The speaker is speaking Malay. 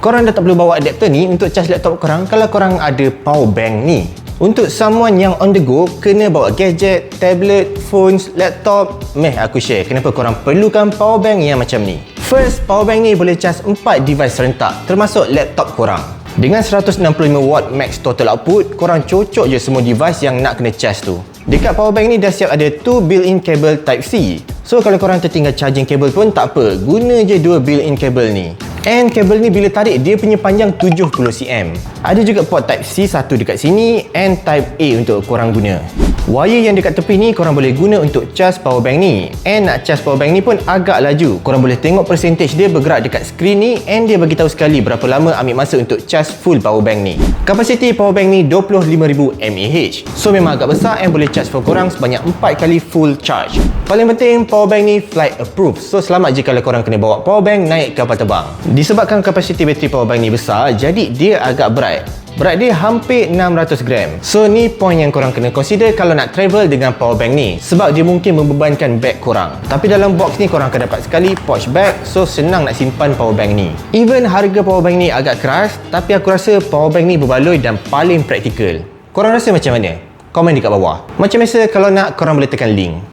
Korang dah tak perlu bawa adapter ni untuk charge laptop korang kalau korang ada power bank ni. Untuk someone yang on the go, kena bawa gadget, tablet, phones, laptop, aku share kenapa korang perlukan power bank yang macam ni. First, power bank ni boleh charge 4 device serentak termasuk laptop korang. Dengan 165W max total output, korang cocok je semua device yang nak kena charge tu. Dekat power bank ni dah siap ada 2 built-in cable Type-C. So kalau korang tertinggal charging cable pun tak apa, guna je 2 built-in cable ni. And kabel ni bila tarik dia punya panjang 70cm. Ada juga port Type-C satu dekat sini and Type-A untuk korang guna. Wire yang dekat tepi ni korang boleh guna untuk charge power bank ni. And nak charge power bank ni pun agak laju. Korang boleh tengok percentage dia bergerak dekat skrin ni and dia bagi tahu sekali berapa lama ambil masa untuk charge full power bank ni. Kapasiti power bank ni 25,000 mAh. So memang agak besar and boleh charge for korang sebanyak 4 kali full charge. Paling penting power bank ni flight approved. So selamat je kalau korang kena bawa power bank naik kapal terbang. Disebabkan kapasiti bateri power bank ni besar, jadi dia agak berat. Berat dia hampir 600 gram. So ni point yang korang kena consider kalau nak travel dengan power bank ni. Sebab dia mungkin membebankan beg korang. Tapi dalam box ni korang akan dapat sekali pouch bag. So senang nak simpan power bank ni. Even harga power bank ni agak keras, tapi aku rasa power bank ni berbaloi dan paling praktikal. Korang rasa macam mana? Komen di kat bawah. Macam biasa, kalau nak korang boleh tekan link.